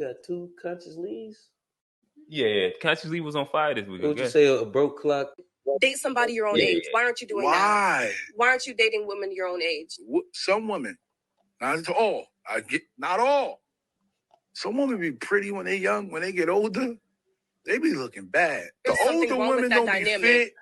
Got 2 conscious leads. Yeah, conscious lead was on fire this week. What would you say, a broke clock? Date somebody your own age. Why aren't you doing that? Why aren't you dating women your own age? Some women, not all. Not all. Some women be pretty when they young. When they get older, they be looking bad. There's the older women don't dynamic. be fit.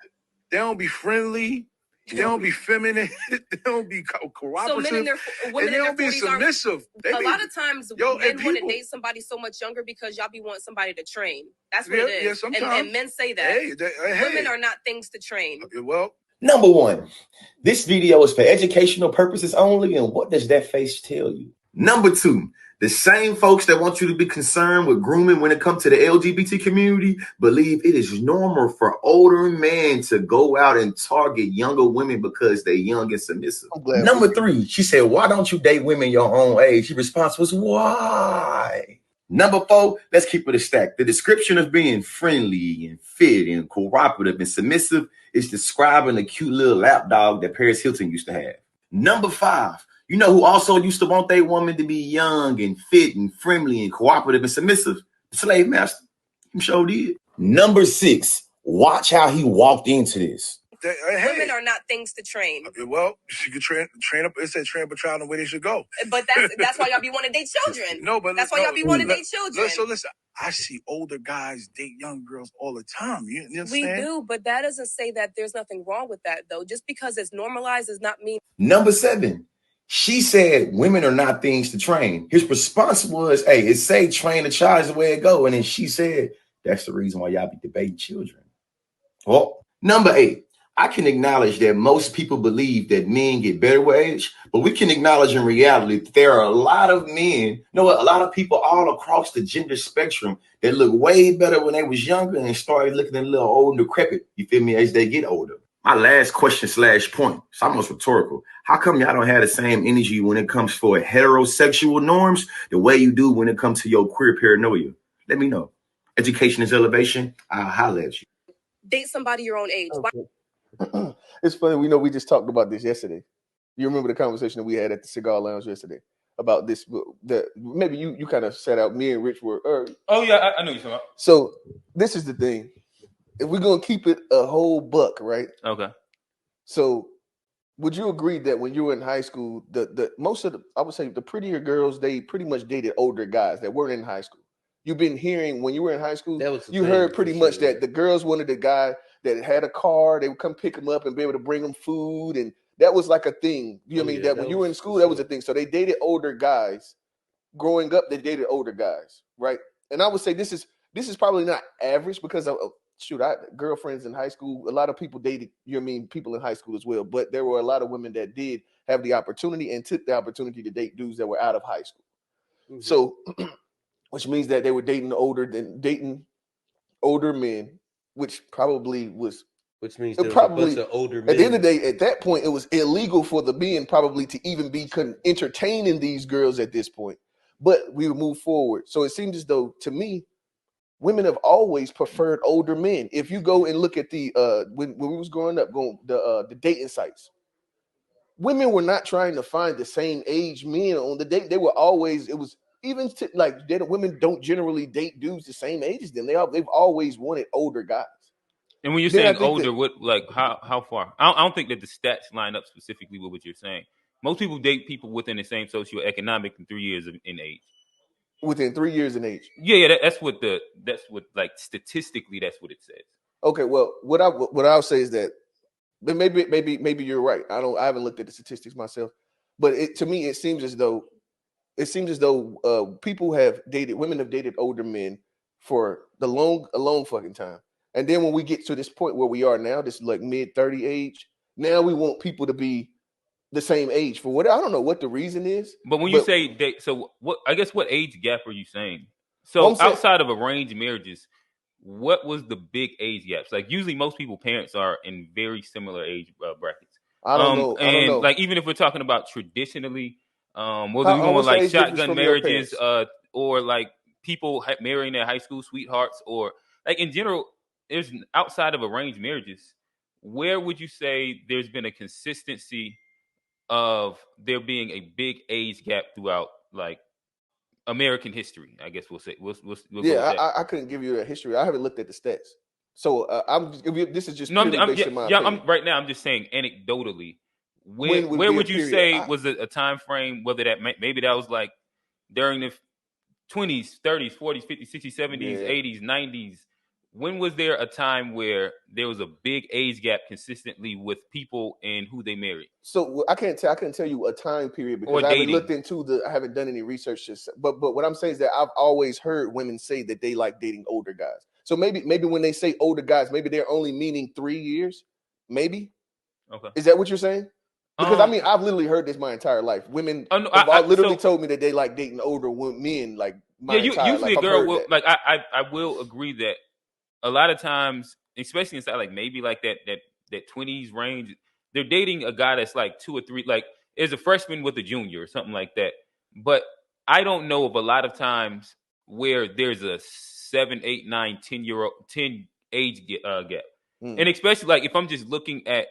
They don't be friendly. They don't be feminine. They don't be cooperative. So women and they in don't their be 40s submissive. A lot of times men want to date somebody so much younger because y'all be wanting somebody to train. That's what it is. Yeah, sometimes. And men say that. Women are not things to train. Well, Number 1, this video is for educational purposes only, and what does that face tell you? Number 2, the same folks that want you to be concerned with grooming when it comes to the LGBT community believe it is normal for older men to go out and target younger women because they're young and submissive. Number 3, she said, why don't you date women your own age? Her response was, why? Number 4, let's keep it a stack. The description of being friendly and fit and cooperative and submissive is describing a cute little lap dog that Paris Hilton used to have. Number 5, you know who also used to want their woman to be young and fit and friendly and cooperative and submissive? The slave master. He sure did. Number 6, watch how he walked into this. Women are not things to train. Well, she could train up. It said train up a child in the way they should go. But that's why y'all be wanting to date children. That's why y'all be wanting to date children. So listen, I see older guys date young girls all the time. You understand? We do, but that doesn't say that there's nothing wrong with that, though. Just because it's normalized does not mean. Number 7, she said women are not things to train. His response was, hey, it say train a child is the way it go. And then she said, that's the reason why y'all be debating children. Well, number 8, I can acknowledge that most people believe that men get better with age, but we can acknowledge in reality that there are a lot of men, a lot of people all across the gender spectrum that look way better when they was younger and started looking a little old and decrepit, you feel me, as they get older. My last question / point, it's almost rhetorical. How come y'all don't have the same energy when it comes for heterosexual norms the way you do when it comes to your queer paranoia? Let me know. Education is elevation. I'll holler at you. Date somebody your own age. Okay. It's funny. We just talked about this yesterday. You remember the conversation that we had at the cigar lounge yesterday about this? Maybe you kind of set out. Me and Rich were. Oh yeah, I know you're talking about. So this is the thing. If we're gonna keep it a whole buck, right? Okay. So would you agree that when you were in high school, I would say the prettier girls, they pretty much dated older guys that weren't in high school? You've been hearing when you were in high school, you heard pretty much that the girls wanted the guy that had a car, they would come pick them up and be able to bring them food. And that was like a thing. You know what I mean? That when you were in school, that was a thing. So they dated older guys. Growing up, they dated older guys, right? And I would say this is probably not average because I girlfriends in high school, a lot of people dated, people in high school as well. But there were a lot of women that did have the opportunity and took the opportunity to date dudes that were out of high school. Mm-hmm. So, which means that they were dating older men, which means there was a bunch of older men. At the end of the day, at that point, it was illegal for the men probably to even be entertaining these girls at this point. But we would move forward. So it seems as though, to me, women have always preferred older men. If you go and look at the when we was growing up, the dating sites, women were not trying to find the same age men on the date. They were always, women don't generally date dudes the same age as them. They've always wanted older guys. And when you're saying older, how far? I don't think that the stats line up specifically with what you're saying. Most people date people within the same socioeconomic in 3 years in age. Within 3 years in age. Yeah, that's what statistically that's what it says. Okay, well, what I'll say is that maybe you're right. I haven't looked at the statistics myself, but to me it seems as though women have dated older men for a long fucking time. And then when we get to this point where we are now, this like mid-30 age, now we want people to be the same age for what I don't know what the reason is. But when you say date, so what? I guess what age gap are you saying? So outside of arranged marriages, what was the big age gaps? Like usually, most parents are in very similar age brackets. I don't know. And like even if we're talking about traditionally, whether we're going like shotgun marriages, or like people marrying their high school sweethearts, or like in general, there's outside of arranged marriages. Where would you say there's been a consistency of there being a big age gap throughout like American history, I guess we'll say. We'll go with Yeah, that. I couldn't give you a history. I haven't looked at the stats. So this is just No, purely based on my opinion. right now I'm just saying anecdotally. Where would you period? say was a time frame, whether that maybe that was like during the 20s, 30s, 40s, 50s, 60s, 70s, 80s, 90s? When was there a time where there was a big age gap consistently with people and who they married? So I couldn't tell you a time period because I haven't looked into I haven't done any research. But what I'm saying is that I've always heard women say that they like dating older guys. So maybe when they say older guys, maybe they're only meaning 3 years. Maybe. Okay. Is that what you're saying? Because I mean, I've literally heard this my entire life. Women have literally told me that they like dating older men. Like my entire usually life. a girl will like. I will agree that a lot of times, especially inside like maybe like that 20s range, they're dating a guy that's like 2 or 3, like is a freshman with a junior or something like that. But I don't know of a lot of times where there's a 7, 8, 9, 10 age gap. And especially like if I'm just looking at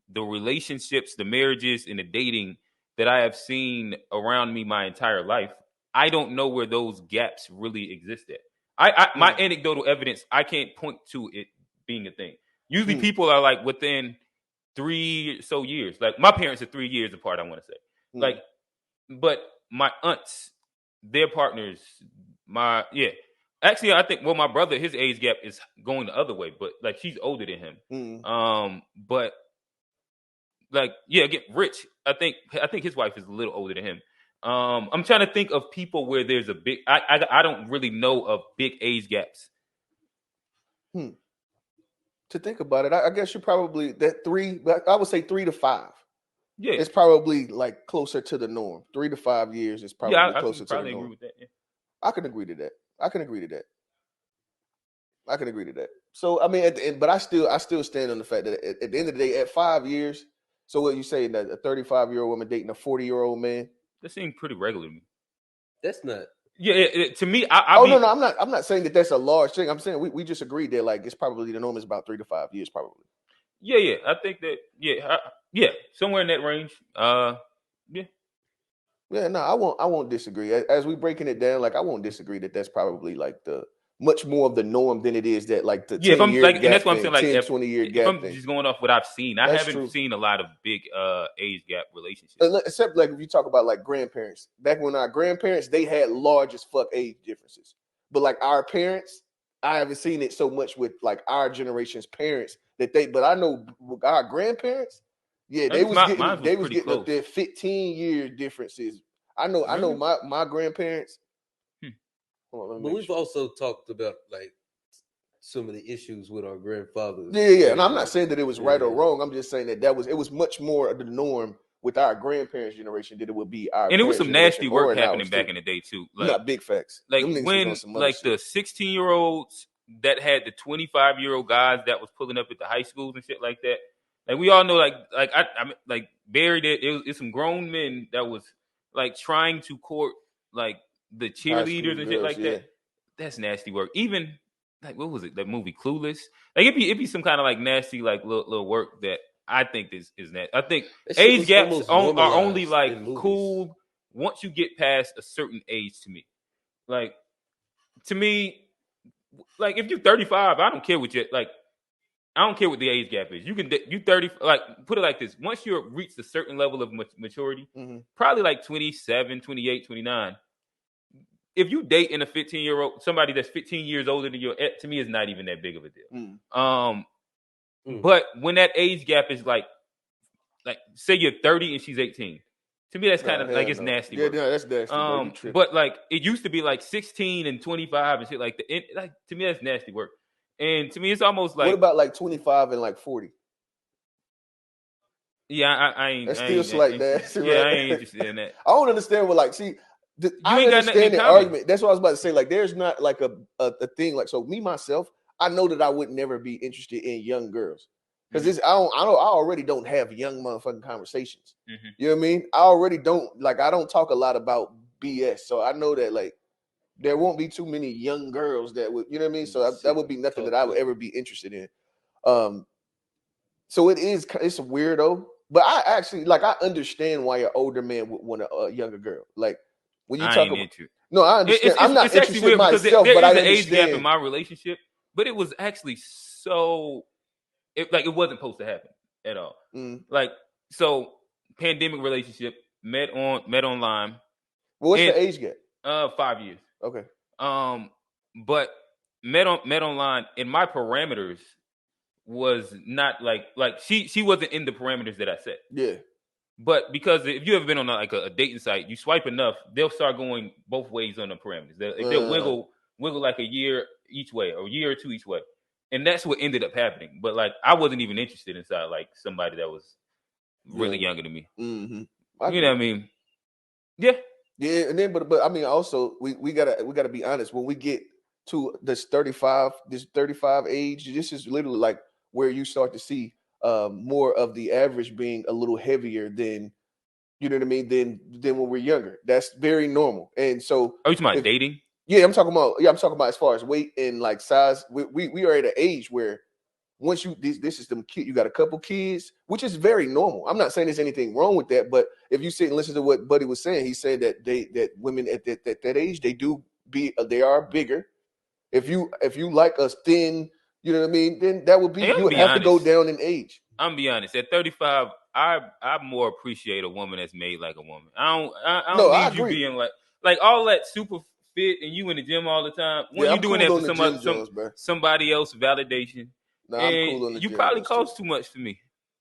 the relationships, the marriages, and the dating that I have seen around me my entire life, I don't know where those gaps really exist at. My anecdotal evidence, I can't point to it being a thing. Usually people are like within 3 or so years. Like my parents are 3 years apart, I want to say. Like, but my aunts, their partners, actually I think my brother, his age gap is going the other way, but like she's older than him. But like again, Rich, I think his wife is a little older than him. I'm trying to think of people where there's a big. I don't really know of big age gaps. To think about it, I guess you're probably that 3. I would say 3 to 5. Yeah, it's probably like closer to the norm. 3 to 5 years is probably closer to the norm. Agree with that. Yeah. I can agree to that. I can agree to that. So I mean, at the end, but I still stand on the fact that at the end of the day, at 5 years. So what you say that a 35-year-old woman dating a 40-year-old man? That seems pretty regular to me. That's not. Yeah, to me, no, I'm not saying that that's a large thing. I'm saying we just agreed that like it's probably the norm is about 3 to 5 years, probably. Yeah, I think that somewhere in that range. No, I won't disagree. As we breaking it down, like I won't disagree that that's probably like the much more of the norm than it is that like the 10-year gap and that's what I'm saying. Like 20-year gap. If I'm just going off what I've seen, I haven't seen a lot of big age gap relationships. Except like if you talk about like grandparents. Back when our grandparents, they had large as fuck age differences. But like our parents, I haven't seen it so much with like our generation's parents but I know our grandparents, they was getting up there 15-year differences. I know my grandparents. But we've also talked about like some of the issues with our grandfathers. Yeah. And I'm not saying that it was right or wrong. I'm just saying that it was much more of the norm with our grandparents' generation than it would be our. And it was some nasty work happening back in the day too. Like, not big facts. Like when like the 16-year-olds that had the 25-year-old guys that was pulling up at the high schools and shit like that. Like we all know, like I like buried it. It's some grown men that was like trying to court like the cheerleaders and shit like that. That's nasty work. Even like what was it? That movie Clueless. Like it'd be some kind of like nasty like little work that I think is nasty. I think age gaps are only like cool once you get past a certain age. To me, like if you're 35, I don't care what I don't care what the age gap is. You 30, like put it like this. Once you're reached a certain level of maturity, probably like 27, 28, 29. If you date in a 15-year-old, somebody that's 15 years older than you, to me is not even that big of a deal. But when that age gap is like say you're 30 and she's 18, to me that's kind of like it's nasty. Yeah, that's nasty. But like it used to be like 16 and 25 and shit like that. Like to me that's nasty work. And to me, it's almost like. What about like 25 and like 40? Yeah, I ain't. That's still like that. Yeah, I ain't interested in that. I don't understand what like. See, I understand the argument. That's what I was about to say. Like, there's not like a thing like. So me myself, I know that I would never be interested in young girls because I already don't have young motherfucking conversations. You know what I mean? I already don't like. I don't talk a lot about BS, so I know that like. There won't be too many young girls that would, you know what I mean? So that would be nothing that I would ever be interested in. So it's a weirdo, but I actually like I understand why an older man would want a younger girl. Like When you talk about, no, I understand. I'm not interested myself, but I understand. There is an age gap in my relationship, but it was actually so. It wasn't supposed to happen at all. Like, so pandemic relationship, met online. Well, what's the age gap? 5 years. Okay. But met online, and my parameters was not like she wasn't in the parameters that I set. Yeah. But because if you ever been on a dating site, you swipe enough, they'll start going both ways on the parameters. They'll wiggle like a year each way or a year or two each way. And that's what ended up happening. But like, I wasn't even interested inside like somebody that was really younger than me. Mm-hmm. You know what I mean? Yeah. Yeah, and then but I mean also we gotta be honest. When we get to this 35 age, this is literally like where you start to see more of the average being a little heavier than, you know what I mean, than when we're younger. That's very normal. And so are you talking about dating? Yeah, I'm talking about as far as weight and like size. We are at an age where once this is them kid, you got a couple kids, which is very normal. I'm not saying there's anything wrong with that, but if you sit and listen to what Buddy was saying, he said that women at that age, they are bigger. If you like us thin, you know what I mean, then that would be, you would have to go down in age. I'm gonna be honest. At 35, I more appreciate a woman that's made like a woman. I don't need you being like all that super fit and you in the gym all the time. When you doing cool that for somebody else validation. Nah, I'm cool on the you probably cost too much for me.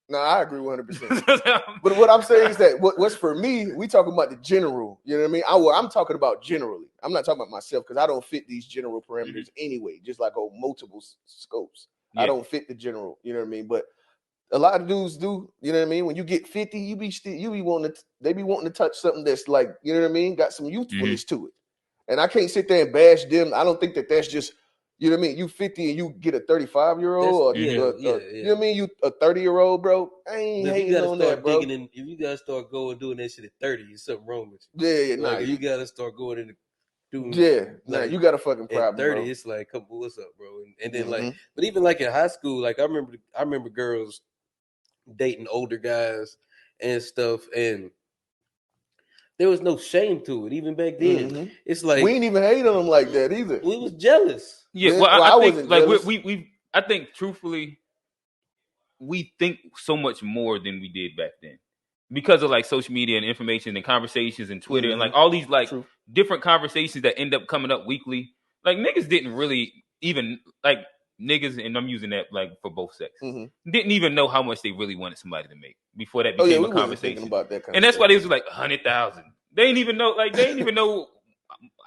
No, I agree 100%. But what I'm saying is that what's for me, we talking about the general. You know what I mean? I'm talking about generally. I'm not talking about myself because I don't fit these general parameters anyway. Just like multiple scopes, I don't fit the general. You know what I mean? But a lot of dudes do. You know what I mean? When you get 50, they be wanting to touch something that's like, you know what I mean, got some youthfulness to it. And I can't sit there and bash them. I don't think that's just. You know what I mean? You 50 and you get a 35-year-old, or you know what I mean? You a 30-year-old, bro. I ain't hating on that, bro. If you gotta start going doing that shit at 30, there's something wrong with you. Yeah. You gotta start going into doing. Yeah, you got a fucking problem. At 30, bro. It's like, come on, what's up, bro? And then like, but even like in high school, like I remember girls dating older guys and stuff, and there was no shame to it, even back then. It's like we ain't even hate on them like that either. We was jealous. Yeah, well, I think like I think truthfully, we think so much more than we did back then because of like social media and information and conversations and Twitter and like all these like different conversations that end up coming up weekly. Like niggas didn't really even like niggas, and I'm using that like for both sexes, didn't even know how much they really wanted somebody to make before that became a conversation. About that and that's why they was like 100,000. They didn't even know, like they didn't even know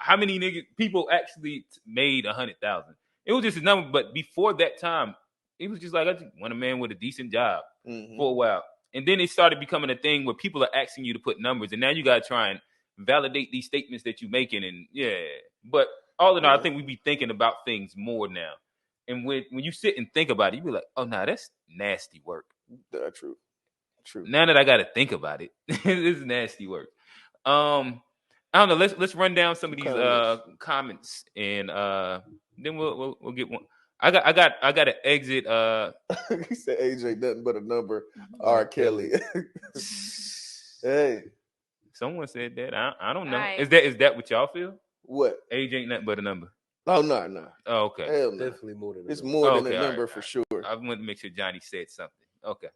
how many people actually made 100,000. It was just a number, but before that time, it was just like I just want a man with a decent job for a while, and then it started becoming a thing where people are asking you to put numbers, and now you gotta try and validate these statements that you're making, and But all in all, I think we be thinking about things more now, and when you sit and think about it, you be like, oh, nah, that's nasty work. True. Now that I got to think about it, it's nasty work. I don't know. Let's run down some of these comments, and then we'll get one. I got to exit. He said age ain't nothing but a number. R. Kelly. Hey, someone said that. I don't know. Right. Is that what y'all feel? What? Age ain't nothing but a number. Oh no. Oh, okay. Hell no. Definitely more than it's more than a number for sure. I wanted to make sure Johnny said something. Okay.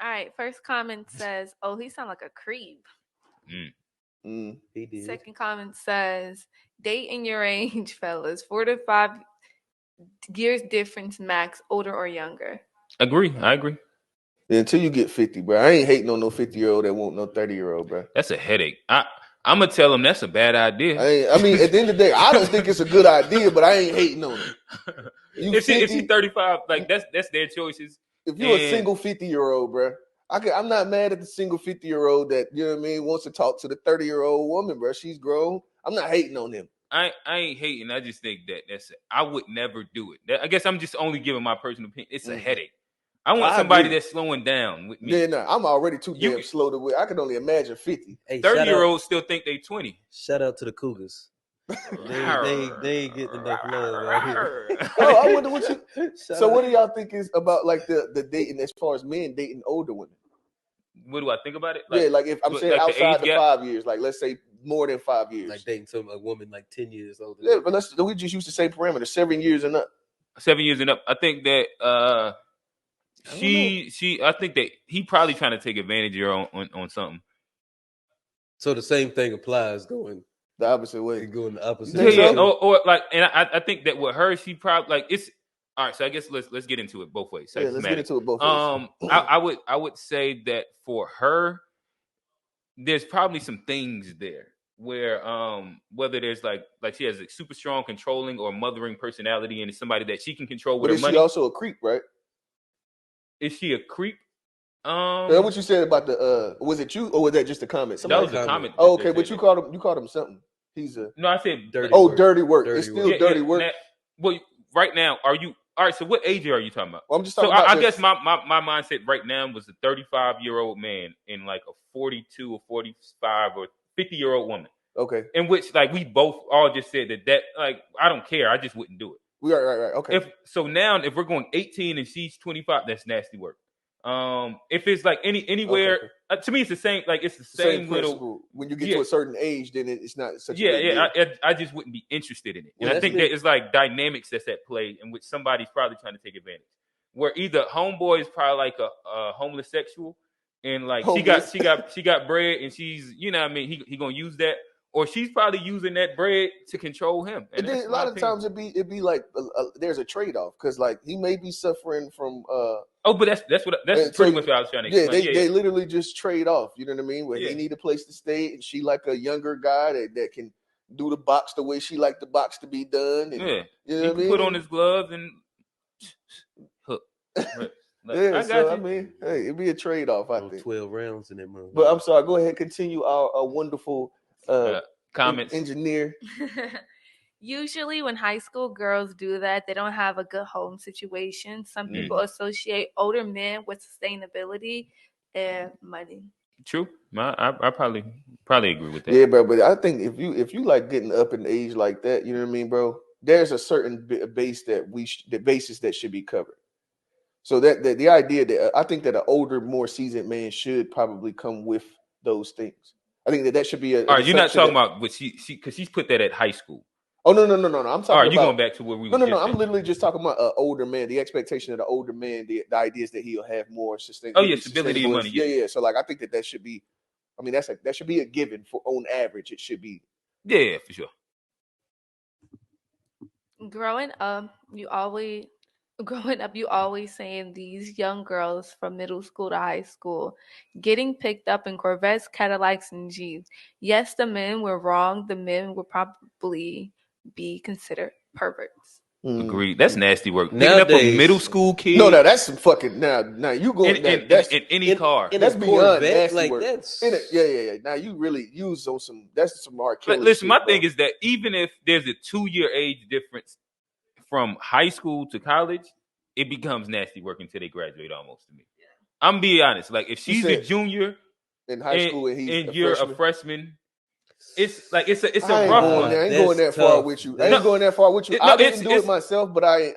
All right. First comment says, "Oh, he sound like a creep." He did. Second comment says, "Date in your age, fellas. 4 to 5 years difference max, older or younger." I agree. Yeah, until you get 50, bro. I ain't hating on no 50-year-old that won't no 30-year-old, bro. That's a headache. I'm gonna tell him that's a bad idea. I mean, at the end of the day, I don't think it's a good idea, but I ain't hating on it. If she's 35, like that's their choices. If you're a single 50-year-old, bro, I'm not mad at the single 50-year-old that, you know what I mean, wants to talk to the 30-year-old woman, bro. She's grown. I'm not hating on him. I ain't hating. I just think I would never do it. I guess I'm just only giving my personal opinion. It's a headache. I want somebody that's slowing down with me. Yeah, no, I'm already too damn slow to wait. I can only imagine 50. Hey, 30-year-olds still think they 20. Shout out to the Cougars. They ain't getting enough love out here. Oh, I wonder what do y'all think is about like the dating as far as men dating older women? what do I think about it? Like if I'm saying like outside the 5 years, like let's say more than 5 years, like dating a woman like 10 years older. Yeah, but we just use the same parameter, 7 years and up. 7 years and up. I think that I think that he probably trying to take advantage of her on something. So the same thing applies going the opposite way. Going the opposite way. Yeah. Or like, and I think that with her, she probably like it's all right. So I guess let's get into it both ways. Yeah, let's get into it both ways. I would say that for her, there's probably some things there where whether there's like she has a super strong controlling or mothering personality and it's somebody that she can control with her money. But is she also a creep, right? Is she a creep? What you said about the was it you or was that just a comment? That was a comment. Oh, okay, but you called him something. He's a no, I said dirty. Oh, work. Dirty work. It's still dirty work. Well, right now, are you all right? So, what age are you talking about? Well, I'm just talking about. I guess my mindset right now was a 35-year-old man and like a 42 or 45 or 50-year-old woman. Okay. In which, like, we both all just said that like I don't care. I just wouldn't do it. Right. Okay. If we're going 18 and she's 25, that's nasty work. If it's like anywhere, okay. To me it's the same. Like it's the same little. When you get to a certain age, then it's not such. I just wouldn't be interested in it, and I think that it's like dynamics that's at play in which somebody's probably trying to take advantage. Where either homeboy is probably like a homeless sexual, and like she got bread, and she's what I mean he gonna use that. Or she's probably using that bread to control him. And then a lot of times it'd be like there's a trade off because like he may be suffering from. But that's pretty much what I was trying to explain. Yeah, they literally just trade off. You know what I mean? Where he need a place to stay, and she like a younger guy that can do the box the way she like the box to be done. And, you know what I mean? Put on his gloves and hook. Right. Like, I mean, hey, it'd be a trade off. I think 12 rounds in that movie. But I'm sorry. Go ahead, continue our wonderful. Comments. Engineer. Usually when high school girls do that, they don't have a good home situation. Some people associate older men with sustainability and money. True. I probably agree with that. Yeah, bro, but I think if you like getting up in age like that, you know what I mean, bro, there's a certain base the basis that should be covered. So that the idea that I think that an older, more seasoned man should probably come with those things. I think that should be a. All right, you're not talking about what she because she's put that at high school. Oh no! I'm talking. All right, you going back to where we? No. I'm literally just talking about an older man. The expectation of the older man. The idea is that he'll have more sustainability. Oh yeah, stability and money. Yeah. So like, I think that should be. I mean, that should be a given for on average. It should be. Yeah, for sure. Growing up, you always saying these young girls from middle school to high school getting picked up in Corvettes, Cadillacs, and Jeeps. Yes, the men were wrong. The men would probably be considered perverts. Agreed. That's nasty work. Picking up a middle school kid. No, that's some fucking now you go in any car. That's beyond nasty like work. That's yeah. Now you really use on some. That's some R. Kelly listen, shit, my bro. thing is that even if there's a 2-year age difference from high school to college, it becomes nasty work until they graduate. Almost to me. Yeah. I'm being honest. Like if she's a junior in high school and you're a freshman. It's like it's a rough one. I ain't going that far with you. I didn't do it myself, but I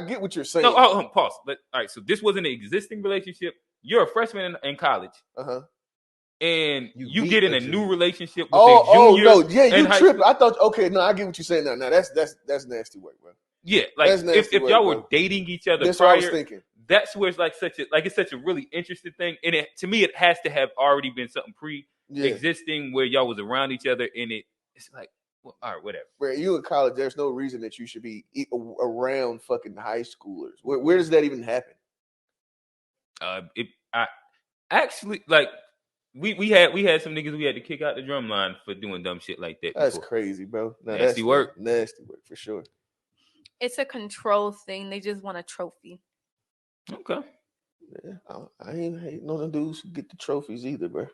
get what you're saying. No, pause. All right, so this wasn't an existing relationship. You're a freshman in college. And you get in a new relationship with a junior. Oh no, yeah, you tripping. I thought I get what you're saying now. Now that's nasty work, bro. Yeah, like if y'all were dating each other that's prior, what I was thinking. That's where it's like it's such a really interesting thing. And to me, it has to have already been something existing where y'all was around each other, and it's like, well, all right, whatever. Where you in college, there's no reason that you should be around fucking high schoolers. Where does that even happen? Actually like we had some niggas we had to kick out the drum line for doing dumb shit like that. That's crazy, bro. Nasty work for sure. It's a control thing. They just want a trophy. Okay. Yeah, I ain't hating on the dudes who get the trophies either, bro.